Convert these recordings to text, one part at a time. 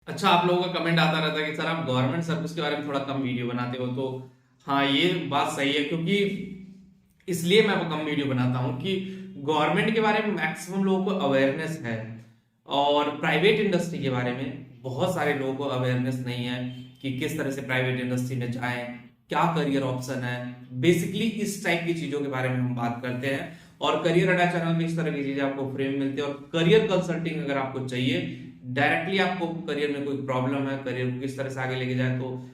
अच्छा, आप लोगों का कमेंट आता रहता है कि सर आप गवर्नमेंट सर्विस के बारे में थोड़ा कम वीडियो बनाते हो। तो हाँ, ये बात सही है, क्योंकि इसलिए मैं वो कम वीडियो बनाता हूँ कि गवर्नमेंट के बारे में मैक्सिमम लोगों को अवेयरनेस है, और प्राइवेट इंडस्ट्री के बारे में बहुत सारे लोगों को अवेयरनेस नहीं है कि किस तरह से प्राइवेट इंडस्ट्री में जाएं, क्या करियर ऑप्शन है। बेसिकली इस टाइप की चीजों के बारे में हम बात करते हैं, और करियर अड्डा चैनल में इस तरह की चीजें आपको फ्री में मिलती है। और करियर कंसल्टिंग अगर आपको चाहिए, डायरेक्टली आपको करियर में कोई प्रॉब्लम है, करियर को किस तरह से आगे लेके जाए, तो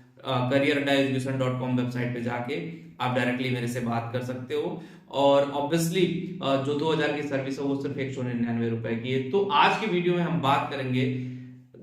करियर अड्डा एजुकेशन .com वेबसाइट पे जाके आप डायरेक्टली मेरे से बात कर सकते हो। और ऑब्वियसली जो 2000 की सर्विस है वो सिर्फ 199 रुपए की है। तो आज की वीडियो में हम बात करेंगे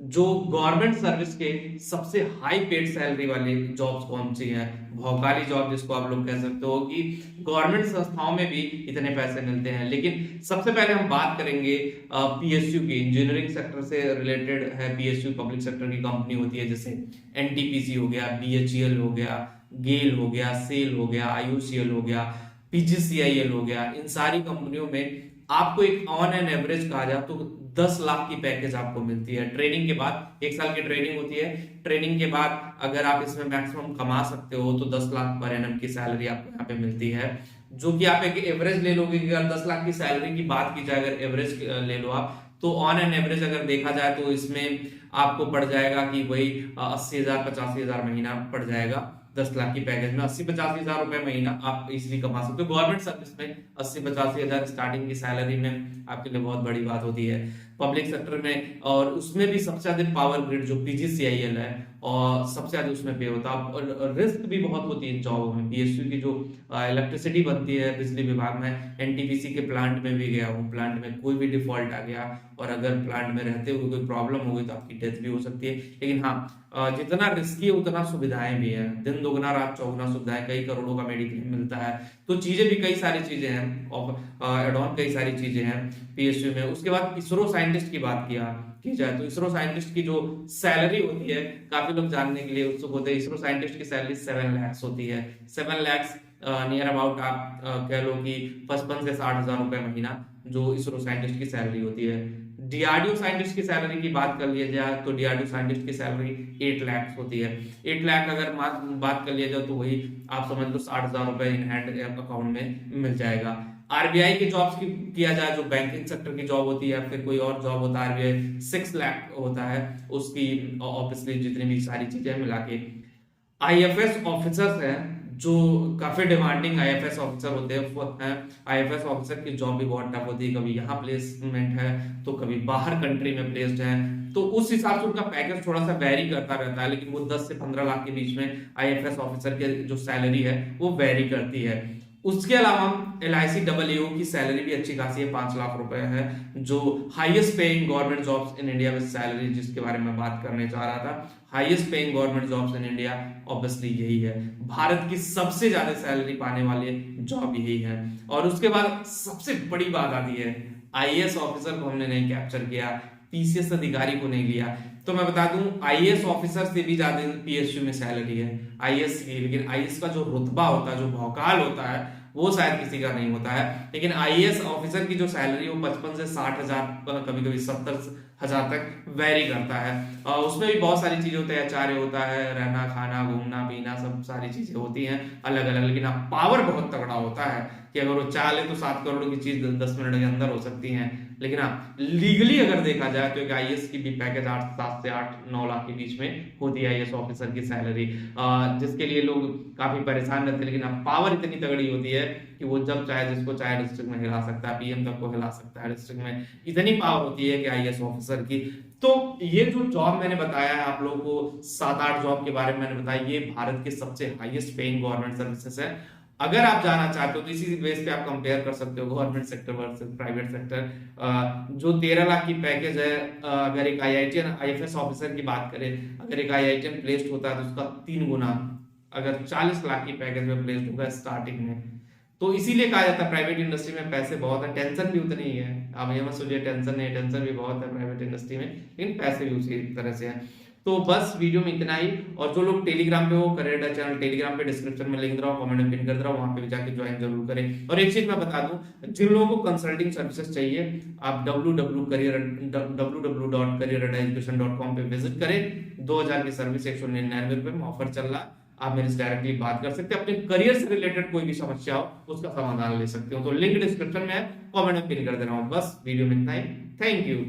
जो गवर्नमेंट सर्विस के सबसे हाई पेड सैलरी वाली जॉब्स कौन सी हैं, भौकाली जॉब जिसको आप लोग कह सकते हो, कि गवर्नमेंट संस्थाओं में भी इतने पैसे मिलते हैं। लेकिन सबसे पहले हम बात करेंगे पीएसयू की। इंजीनियरिंग सेक्टर से रिलेटेड है पीएसयू, पब्लिक सेक्टर की कंपनी होती है, जैसे एनटीपीसी हो गया, बीएचईएल हो गया, गेल हो गया, सेल हो गया, आईयूसीएल हो गया, पीजीसीआईएल हो गया। इन सारी कंपनियों में आपको एक ऑन एन एवरेज कहा जाए तो 10 लाख की पैकेज आपको मिलती है ट्रेनिंग के बाद। 1 साल की ट्रेनिंग होती है। ट्रेनिंग के बाद अगर आप इसमें मैक्सिमम कमा सकते हो तो 10 लाख पर एनम की सैलरी आपको यहाँ पे मिलती है, जो कि आप एक एवरेज ले लोगे कि अगर 10 लाख की सैलरी की बात की जाए, अगर एवरेज ले लो आप, तो ऑन एन एवरेज अगर देखा जाए तो इसमें आपको पड़ जाएगा कि वही 80,000 85,000 महीना पड़ जाएगा। 10 लाख की पैकेज में 80-85,000 रुपए महीना आप इजिली कमा सकते हो। गवर्नमेंट सर्विस में 80-85,000 स्टार्टिंग की सैलरी में आपके लिए बहुत बड़ी बात होती है। पब्लिक सेक्टर में, और उसमें भी सबसे ज्यादा पावर ग्रिड जो पीजीसीआईएल है, और सबसे ज्यादा उसमें पे होता है। और रिस्क भी बहुत होती है इन जॉबों में। पीएसयू की जो इलेक्ट्रिसिटी बनती है बिजली विभाग में, एनटीपीसी के प्लांट में भी गया हूँ। प्लांट में कोई भी डिफॉल्ट आ गया और अगर प्लांट में रहते हुए कोई प्रॉब्लम हो गई तो आपकी डेथ भी हो सकती है। लेकिन हाँ, जितना रिस्की है उतना सुविधाएं भी है। दिन दोगुना रात चौगुना सुविधाएं, कई करोड़ों का मेडिक्लेम मिलता है। तो चीजें भी कई सारी चीजें हैं, और एड ऑन कई सारी चीजें हैं पीएसयू में। उसके बाद इसरो साइंटिस्ट की बात किया की जाए तो इसरो साइंटिस्ट की जो सैलरी होती है, काफी लोग जानने के लिए उत्सुक होते हैं। इसरो साइंटिस्ट की सैलरी 7 लाख होती है। 7 लाख नियर अबाउट आप कह लो कि 55 से 60,000 रुपए महीना जो इसरो साइंटिस्ट की सैलरी होती है। डीआरडीओ साइंटिस्ट की सैलरी की बात कर लिया जाए तो डीआरडीओ साइंटिस्ट की सैलरी 8 लाख होती है। 8 लाख अगर बात कर लिया जाए तो वही आप समझ लो 60,000 रुपए इन हैंड अकाउंट में मिल जाएगा। आरबीआई की जॉब्स की किया जाए, जो बैंकिंग सेक्टर की जॉब होती है या फिर कोई और जॉब होता है, आरबीआई 6 लाख होता है उसकी। ऑब्वियसली जितनी भी सारी चीजें मिला के आईएफएस ऑफिसर्स हैं, जो काफी डिमांडिंग आईएफएस ऑफिसर होते हैं। आईएफएस ऑफिसर की जॉब भी बहुत टफ होती है। कभी यहाँ प्लेसमेंट है तो कभी बाहर कंट्री में प्लेस्ड है, तो उस हिसाब से उनका पैकेज थोड़ा सा वेरी करता रहता है। लेकिन वो 10 से 15 लाख के बीच में आईएफएस ऑफिसर के जो सैलरी है वो वेरी करती है। उसके अलावा LIC EEO की सैलरी भी अच्छी खासी है, 5 लाख रुपए है, जो highest paying government jobs in India में सैलरी जिसके बारे में बात करने जा रहा था। Highest paying government jobs in India obviously यही है। भारत की सबसे ज्यादा सैलरी पाने वाली जॉब यही है। और उसके बाद सबसे बड़ी बात आती है, आईएएस ऑफिसर को हमने नहीं कैप्चर किया, पीसीएस अधिकारी को नहीं लिया। तो मैं बता दूं, आईएएस ऑफिसर से भी ज्यादा पीएसयू में सैलरी है आईएएस की। लेकिन आईएएस का जो रुतबा होता है, जो भौकाल होता है, वो शायद किसी का नहीं होता है। लेकिन आईएएस ऑफिसर की जो सैलरी वो 55 से 60,000, कभी कभी 70,000 तक वेरी करता है। उसमें भी बहुत सारी चीजें होती है, एचआरए होता है, रहना खाना घूमना पीना सब सारी चीजें होती हैं अलग अलग। लेकिन हाँ, पावर बहुत तगड़ा होता है कि अगर वो चाह ले तो 7 करोड़ की चीज 10 मिनट के अंदर हो सकती है। लेकिन हाँ, लीगली अगर देखा जाए तो एक आईएएस की भी पैकेज 7 से 8-9 लाख के बीच में होती है आईएएस ऑफिसर की सैलरी, जिसके लिए लोग काफी परेशान रहते हैं। लेकिन हाँ, पावर इतनी तगड़ी होती है कि वो जब चाहे जिसको चाहे डिस्ट्रिक्ट में हिला सकता है, पीएम तक को हिला सकता है डिस्ट्रिक्ट में। इतनी पावर होती है कि आईएएस ऑफिसर की। तो ये जो जॉब मैंने बताया है आप लोगों को, 7-8 जॉब के बारे में मैंने बताया, ये भारत के सबसे हाईएस्ट पेइंग गवर्नमेंट सर्विसेज है। अगर आप जाना चाहते हो तो इसी बेस पे आप कंपेयर कर सकते हो government sector versus private sector. जो 13 लाख की पैकेज है, अगर एक आईआईटीएन आईएफएस ऑफिसर की बात करें, अगर एक आईआईटीएन प्लेस्ड होता है तो उसका 3 गुना, अगर 40 लाख की पैकेज में प्लेस्ड होगा स्टार्टिंग में। तो इसीलिए कहा जाता है प्राइवेट इंडस्ट्री में पैसे बहुत है, टेंशन भी उतनी ही है। आप ये मत सोचिए टेंशन नहीं, टेंशन भी बहुत है प्राइवेट इंडस्ट्री में, लेकिन पैसे भी उसी तरह से है। तो बस वीडियो में इतना ही। और जो लोग टेलीग्राम पे, वो करियर अड्डा चैनल टेलीग्राम पे डिस्क्रिप्शन में लिंक दे रहा हूँ, कमेंट में पिन कर दे रहा हूँ, वहां पे भी जाके ज्वाइन जरूर करें। और एक चीज मैं बता दूं, जिन लोगों को कंसल्टिंग सर्विसेज चाहिए, आप www.careeraddaeducation.com पे विजिट करें। 2000 की सर्विस 199 रुपए में ऑफर चल रहा है। आप मेरे से डायरेक्टली बात कर सकते हैं, अपने करियर से रिलेटेड कोई भी समस्या हो उसका समाधान ले सकते हो। तो लिंक डिस्क्रिप्शन में है, कमेंट में पिन कर दे रहा हूँ। बस वीडियो में इतना ही। Thank you.